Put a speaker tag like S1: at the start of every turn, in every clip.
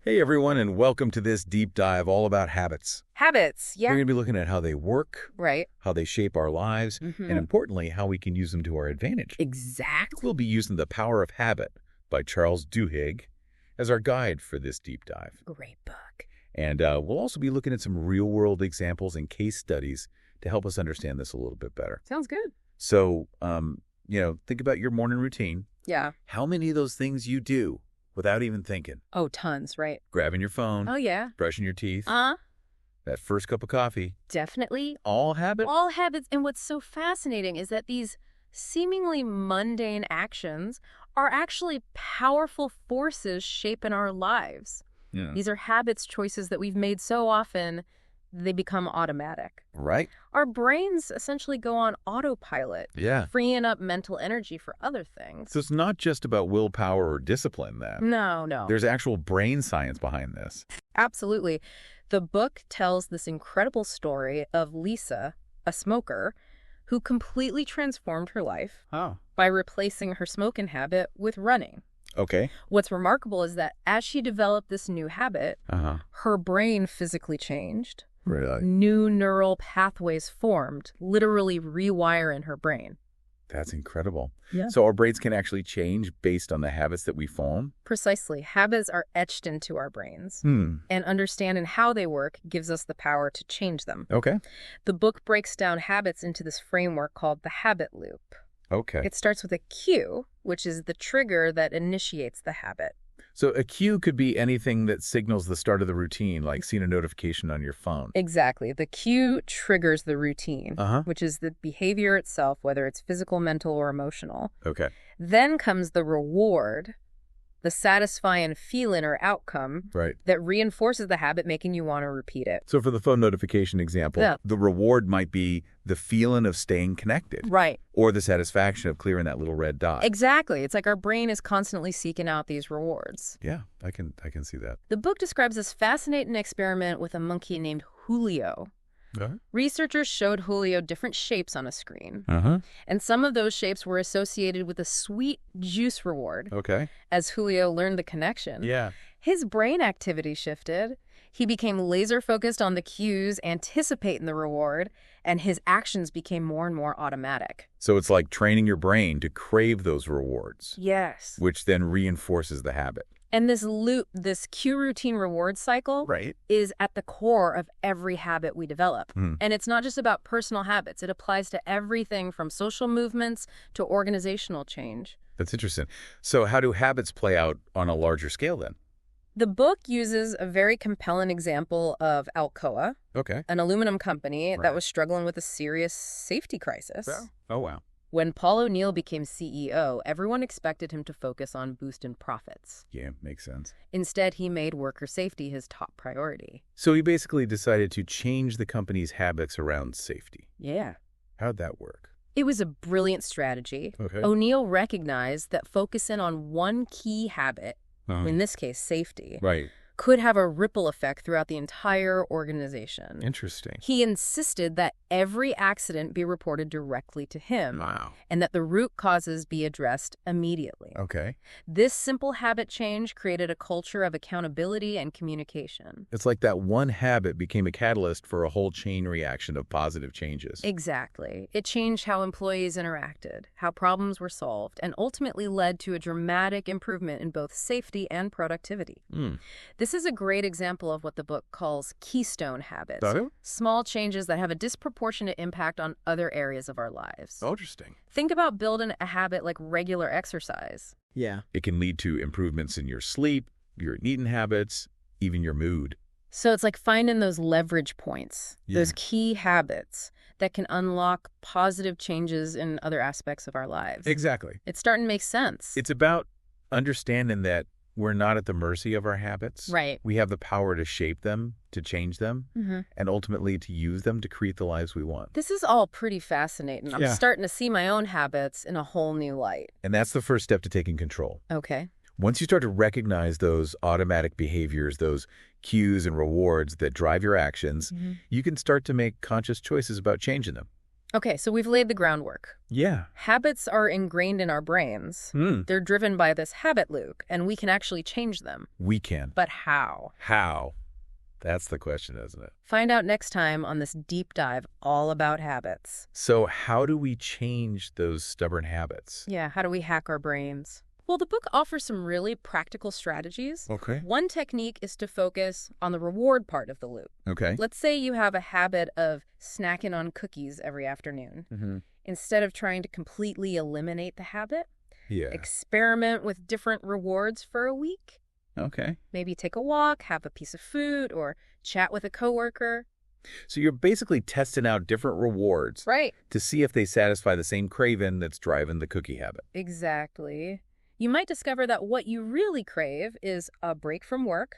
S1: Hey everyone, and welcome to this deep dive all about habits.
S2: Habits, yeah.
S1: We're going to be looking at how they work,
S2: Right.
S1: how they shape our lives, and importantly, how we can use them to our advantage.
S2: Exactly.
S1: We'll be using The Power of Habit by Charles Duhigg as our guide for this deep dive.
S2: Great book.
S1: And we'll also be looking at some real-world examples and case studies to help us understand this a little bit better.
S2: Sounds good.
S1: So, think about your morning routine.
S2: Yeah.
S1: How many of those things you do without even thinking?
S2: Oh, tons, right?
S1: Grabbing your phone.
S2: Oh, yeah.
S1: Brushing your teeth. That first cup of coffee.
S2: Definitely.
S1: All habits?
S2: All habits. And what's so fascinating is that these seemingly mundane actions are actually powerful forces shaping our lives.
S1: Yeah.
S2: These are habits, choices that we've made so often, they become automatic.
S1: Right.
S2: Our brains essentially go on autopilot,
S1: Yeah.
S2: freeing up mental energy for other things.
S1: So it's not just about willpower or discipline then.
S2: No.
S1: There's actual brain science behind this.
S2: Absolutely. The book tells this incredible story of Lisa, a smoker, who completely transformed her life by replacing her smoking habit with running.
S1: Okay.
S2: What's remarkable is that as she developed this new habit, her brain physically changed.
S1: Really?
S2: New neural pathways formed, literally rewiring her brain.
S1: That's incredible.
S2: Yeah.
S1: So our brains can actually change based on the habits that we form?
S2: Precisely. Habits are etched into our brains.
S1: And
S2: understanding how they work gives us the power to change them.
S1: Okay.
S2: The book breaks down habits into this framework called the habit loop.
S1: Okay.
S2: It starts with a cue, which is the trigger that initiates the habit.
S1: So a cue could be anything that signals the start of the routine, like seeing a notification on your phone.
S2: Exactly. The cue triggers the routine, which is the behavior itself, whether it's physical, mental, or emotional.
S1: Okay.
S2: Then comes the reward, the satisfying feeling or outcome
S1: Right.
S2: that reinforces the habit, making you want to repeat it.
S1: So for the phone notification example, the reward might be the feeling of staying connected.
S2: Right.
S1: Or the satisfaction of clearing that little red dot.
S2: Exactly. It's like our brain is constantly seeking out these rewards.
S1: Yeah, I can see that.
S2: The book describes this fascinating experiment with a monkey named Julio. Researchers showed Julio different shapes on a screen. And some of those shapes were associated with a sweet juice reward.
S1: Okay.
S2: As Julio learned the connection, his brain activity shifted. He became laser focused on the cues, anticipating the reward, and his actions became more and more automatic.
S1: So it's like training your brain to crave those rewards.
S2: Yes.
S1: Which then reinforces the habit.
S2: And this loop, this cue routine reward cycle, is at the core of every habit we develop. And it's not just about personal habits. It applies to everything from social movements to organizational change.
S1: That's interesting. So how do habits play out on a larger scale then?
S2: The book uses a very compelling example of Alcoa, an aluminum company that was struggling with a serious safety crisis.
S1: Oh, wow.
S2: When Paul O'Neill became CEO, everyone expected him to focus on boosting profits.
S1: Yeah, makes sense.
S2: Instead, he made worker safety his top priority.
S1: So he basically decided to change the company's habits around safety.
S2: Yeah.
S1: How'd that work?
S2: It was a brilliant strategy. O'Neill recognized that focusing on one key habit, in this case safety, could have a ripple effect throughout the entire organization.
S1: Interesting.
S2: He insisted that every accident be reported directly to him.
S1: Wow.
S2: And that the root causes be addressed immediately.
S1: Okay.
S2: This simple habit change created a culture of accountability and communication.
S1: It's like that one habit became a catalyst for a whole chain reaction of positive changes.
S2: Exactly. It changed how employees interacted, how problems were solved, and ultimately led to a dramatic improvement in both safety and productivity. This is a great example of what the book calls keystone habits. Small changes that have a disproportionate impact on other areas of our lives.
S1: Interesting.
S2: Think about building a habit like regular exercise.
S1: Yeah. It can lead to improvements in your sleep, your eating habits, even your mood.
S2: So it's like finding those leverage points, those key habits that can unlock positive changes in other aspects of our lives.
S1: Exactly.
S2: It's starting to make sense.
S1: It's about understanding that we're not at the mercy of our habits.
S2: Right.
S1: We have the power to shape them, to change them, and ultimately to use them to create the lives we want.
S2: This is all pretty fascinating. I'm starting to see my own habits in a whole new light.
S1: And that's the first step to taking control.
S2: Okay.
S1: Once you start to recognize those automatic behaviors, those cues and rewards that drive your actions, you can start to make conscious choices about changing them.
S2: Okay, so we've laid the groundwork.
S1: Yeah.
S2: Habits are ingrained in our brains. They're driven by this habit loop, and we can actually change them.
S1: We can.
S2: But how?
S1: How? That's the question, isn't it?
S2: Find out next time on this deep dive all about habits.
S1: So how do we change those stubborn habits?
S2: Yeah, how do we hack our brains? Well, the book offers some really practical strategies.
S1: Okay.
S2: One technique is to focus on the reward part of the loop.
S1: Okay.
S2: Let's say you have a habit of snacking on cookies every afternoon. Instead of trying to completely eliminate the habit, experiment with different rewards for a week.
S1: Okay.
S2: Maybe take a walk, have a piece of food, or chat with a coworker.
S1: So you're basically testing out different rewards to see if they satisfy the same craving that's driving the cookie habit.
S2: Exactly. You might discover that what you really crave is a break from work,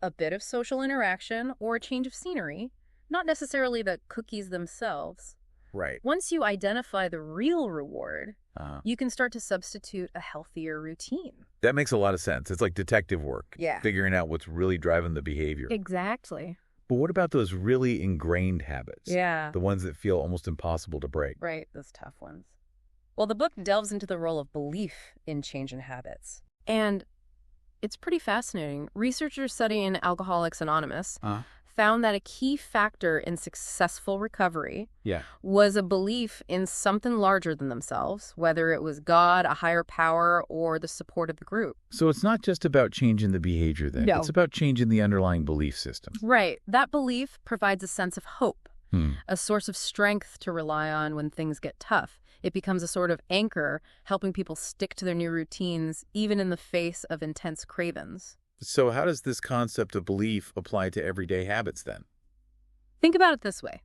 S2: a bit of social interaction, or a change of scenery, not necessarily the cookies themselves.
S1: Right.
S2: Once you identify the real reward, you can start to substitute a healthier routine.
S1: That makes a lot of sense. It's like detective work.
S2: Yeah.
S1: Figuring out what's really driving the behavior.
S2: Exactly.
S1: But what about those really ingrained habits?
S2: Yeah.
S1: The ones that feel almost impossible to break.
S2: Right, those tough ones. Well, the book delves into the role of belief in change in habits. And it's pretty fascinating. Researchers studying Alcoholics Anonymous found that a key factor in successful recovery was a belief in something larger than themselves, whether it was God, a higher power, or the support of the group.
S1: So it's not just about changing the behavior then.
S2: No.
S1: It's about changing the underlying belief system.
S2: Right. That belief provides a sense of hope, a source of strength to rely on when things get tough. It becomes a sort of anchor, helping people stick to their new routines, even in the face of intense cravings.
S1: So how does this concept of belief apply to everyday habits then?
S2: Think about it this way.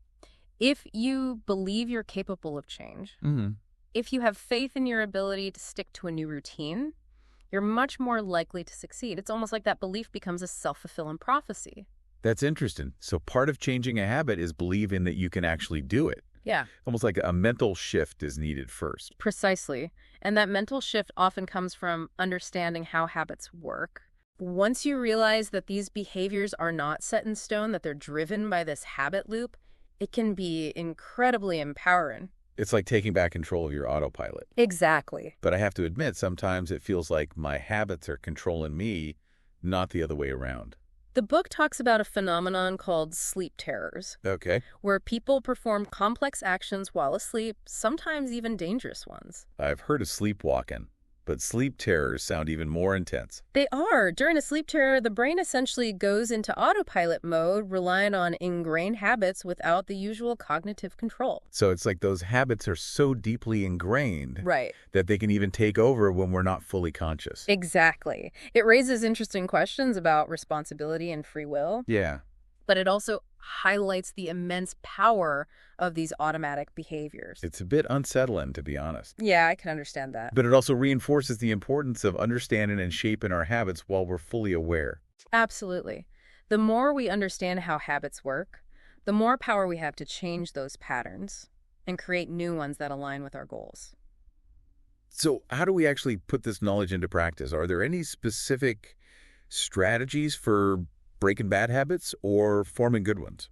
S2: If you believe you're capable of change, if you have faith in your ability to stick to a new routine, you're much more likely to succeed. It's almost like that belief becomes a self-fulfilling prophecy.
S1: That's interesting. So part of changing a habit is believing that you can actually do it.
S2: Yeah.
S1: Almost like a mental shift is needed first.
S2: Precisely. And that mental shift often comes from understanding how habits work. Once you realize that these behaviors are not set in stone, that they're driven by this habit loop, it can be incredibly empowering.
S1: It's like taking back control of your autopilot.
S2: Exactly.
S1: But I have to admit, sometimes it feels like my habits are controlling me, not the other way around.
S2: The book talks about a phenomenon called sleep terrors.
S1: Okay.
S2: Where people perform complex actions while asleep, sometimes even dangerous ones.
S1: I've heard of sleepwalking, but sleep terrors sound even more intense.
S2: They are. During a sleep terror, the brain essentially goes into autopilot mode, relying on ingrained habits without the usual cognitive control.
S1: So it's like those habits are so deeply ingrained that they can even take over when we're not fully conscious.
S2: Exactly. It raises interesting questions about responsibility and free will.
S1: Yeah.
S2: But it also highlights the immense power of these automatic behaviors.
S1: It's a bit unsettling, to be honest.
S2: Yeah, I can understand that.
S1: But it also reinforces the importance of understanding and shaping our habits while we're fully aware.
S2: Absolutely. The more we understand how habits work, the more power we have to change those patterns and create new ones that align with our goals.
S1: So how do we actually put this knowledge into practice? Are there any specific strategies for breaking bad habits or forming good ones?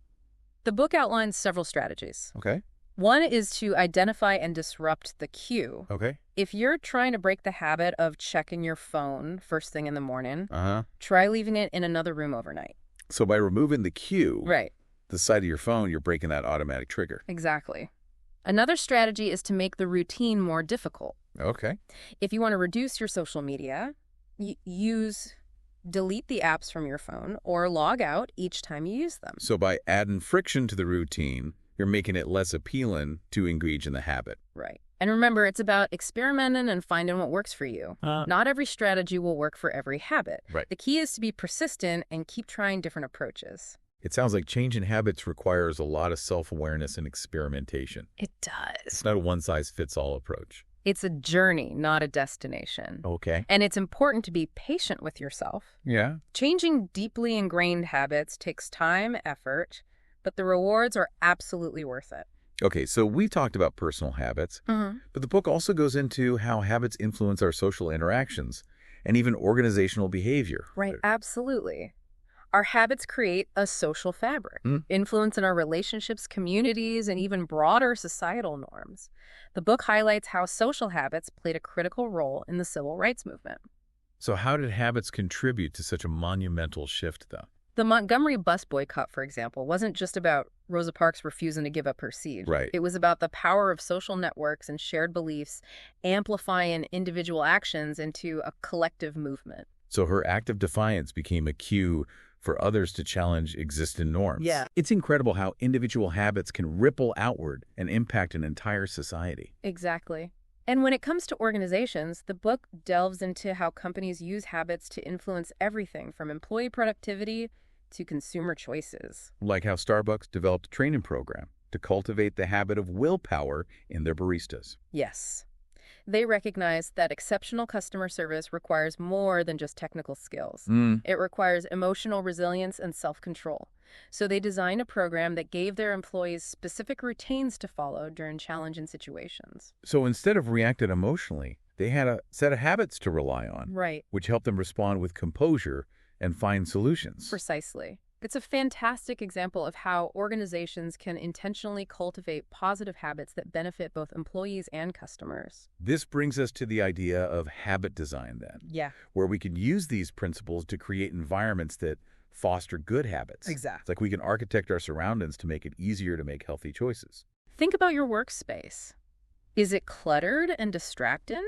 S2: The book outlines several strategies.
S1: Okay.
S2: One is to identify and disrupt the cue.
S1: Okay.
S2: If you're trying to break the habit of checking your phone first thing in the morning, try leaving it in another room overnight.
S1: So by removing the cue,
S2: Right.
S1: the side of your phone, you're breaking that automatic trigger.
S2: Exactly. Another strategy is to make the routine more difficult.
S1: Okay.
S2: If you want to reduce your social media, delete the apps from your phone or log out each time you use them.
S1: So by adding friction to the routine, you're making it less appealing to engage in the habit.
S2: Right. And remember, it's about experimenting and finding what works for you. Not every strategy will work for every habit.
S1: Right.
S2: The key is to be persistent and keep trying different approaches.
S1: It sounds like changing habits requires a lot of self-awareness and experimentation.
S2: It does.
S1: It's not a one-size-fits-all approach.
S2: It's a journey, not a destination.
S1: Okay.
S2: And it's important to be patient with yourself.
S1: Yeah.
S2: Changing deeply ingrained habits takes time, effort, but the rewards are absolutely worth it.
S1: Okay, so we talked about personal habits, but the book also goes into how habits influence our social interactions and even organizational behavior.
S2: Right, absolutely. Our habits create a social fabric, influence in our relationships, communities, and even broader societal norms. The book highlights how social habits played a critical role in the civil rights movement.
S1: So how did habits contribute to such a monumental shift, though?
S2: The Montgomery bus boycott, for example, wasn't just about Rosa Parks refusing to give up her seat.
S1: Right.
S2: It was about the power of social networks and shared beliefs amplifying individual actions into a collective movement.
S1: So her act of defiance became a cue for others to challenge existing norms.
S2: Yeah.
S1: It's incredible how individual habits can ripple outward and impact an entire society.
S2: Exactly. And when it comes to organizations, the book delves into how companies use habits to influence everything from employee productivity to consumer choices.
S1: Like how Starbucks developed a training program to cultivate the habit of willpower in their baristas.
S2: Yes. They recognize that exceptional customer service requires more than just technical skills. It requires emotional resilience and self-control. So they designed a program that gave their employees specific routines to follow during challenging situations.
S1: So instead of reacting emotionally, they had a set of habits to rely on,
S2: Right.
S1: which helped them respond with composure and find solutions.
S2: Precisely. It's a fantastic example of how organizations can intentionally cultivate positive habits that benefit both employees and customers.
S1: This brings us to the idea of habit design then,
S2: Yeah.
S1: where we can use these principles to create environments that foster good habits.
S2: Exactly.
S1: It's like we can architect our surroundings to make it easier to make healthy choices.
S2: Think about your workspace. Is it cluttered and distracting?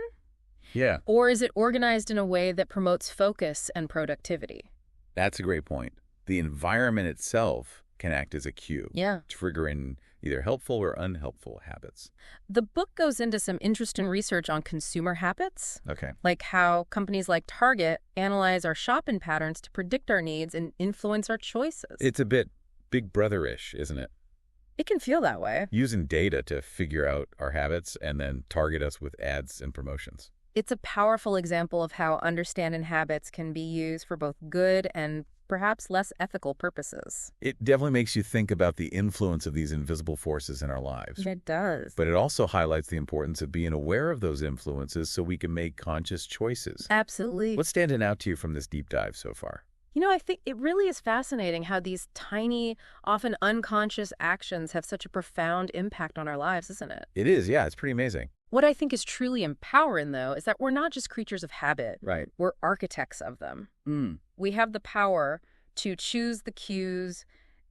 S1: Yeah,
S2: Or is it organized in a way that promotes focus and productivity?
S1: that's a great point. The environment itself can act as a cue,
S2: Yeah.
S1: triggering either helpful or unhelpful habits.
S2: The book goes into some interesting research on consumer habits,
S1: Okay.
S2: like how companies like Target analyze our shopping patterns to predict our needs and influence our choices.
S1: It's a bit Big Brother-ish, isn't it?
S2: It can feel that way.
S1: Using data to figure out our habits and then target us with ads and promotions.
S2: It's a powerful example of how understanding habits can be used for both good and perhaps less ethical purposes.
S1: It definitely makes you think about the influence of these invisible forces in our lives.
S2: It does.
S1: But it also highlights the importance of being aware of those influences so we can make conscious choices.
S2: Absolutely.
S1: What's standing out to you from this deep dive so far?
S2: You know, I think it really is fascinating how these tiny, often unconscious actions have such a profound impact on our lives, isn't it?
S1: It is, yeah, it's pretty amazing.
S2: What I think is truly empowering, though, is that we're not just creatures of habit.
S1: Right.
S2: We're architects of them. We have the power to choose the cues,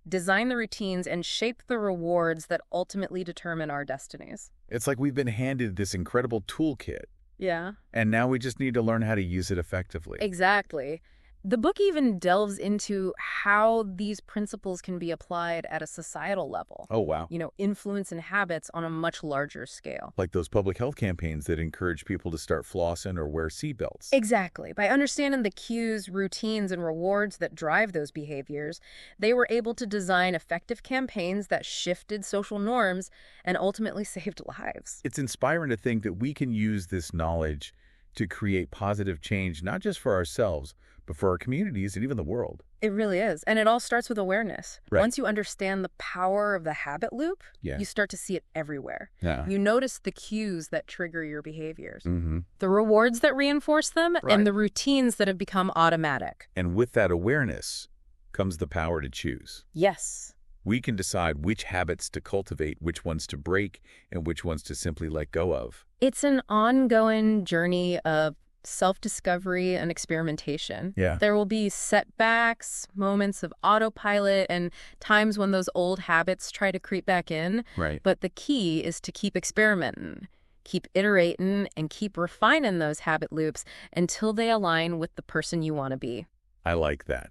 S2: design the routines, and shape the rewards that ultimately determine our destinies.
S1: It's like we've been handed this incredible toolkit,
S2: Yeah.
S1: and now we just need to learn how to use it effectively.
S2: Exactly. The book even delves into how these principles can be applied at a societal level.
S1: Oh, wow.
S2: You know, influence and habits on a much larger scale.
S1: Like those public health campaigns that encourage people to start flossing or wear seatbelts.
S2: Exactly. By understanding the cues, routines, and rewards that drive those behaviors, they were able to design effective campaigns that shifted social norms and ultimately saved lives.
S1: It's inspiring to think that we can use this knowledge to create positive change, not just for ourselves, but for our communities and even the world.
S2: It really is. And it all starts with awareness.
S1: Right.
S2: Once you understand the power of the habit loop,
S1: Yeah.
S2: you start to see it everywhere.
S1: Yeah.
S2: You notice the cues that trigger your behaviors,
S1: Mm-hmm.
S2: the rewards that reinforce them,
S1: Right.
S2: and the routines that have become automatic.
S1: And with that awareness comes the power to choose.
S2: Yes.
S1: We can decide which habits to cultivate, which ones to break, and which ones to simply let go of.
S2: It's an ongoing journey of self-discovery and experimentation.
S1: Yeah.
S2: There will be setbacks, moments of autopilot, and times when those old habits try to creep back in.
S1: Right.
S2: But the key is to keep experimenting, keep iterating, and keep refining those habit loops until they align with the person you want to be.
S1: I like that.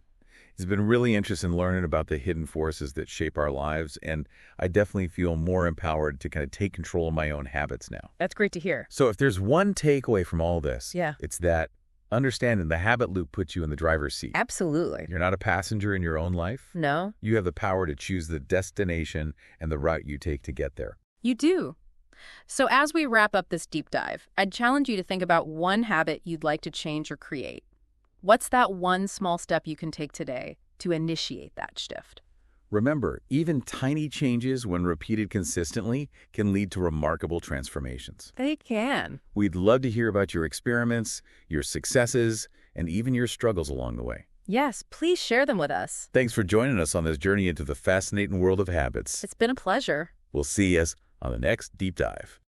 S1: It's been really interesting learning about the hidden forces that shape our lives, and I definitely feel more empowered to kind of take control of my own habits now.
S2: That's great to hear.
S1: So if there's one takeaway from all this,
S2: Yeah.
S1: it's that understanding the habit loop puts you in the driver's seat.
S2: Absolutely.
S1: You're not a passenger in your own life.
S2: No,
S1: You have the power to choose the destination and the route you take to get there.
S2: you do. So as we wrap up this deep dive, I'd challenge you to think about one habit you'd like to change or create. What's that one small step you can take today to initiate that shift?
S1: Remember, even tiny changes, when repeated consistently, can lead to remarkable transformations.
S2: They can.
S1: We'd love to hear about your experiments, your successes, and even your struggles along the way.
S2: Yes, please share them with us.
S1: Thanks for joining us on this journey into the fascinating world of habits.
S2: It's been a pleasure.
S1: We'll see you on the next Deep Dive.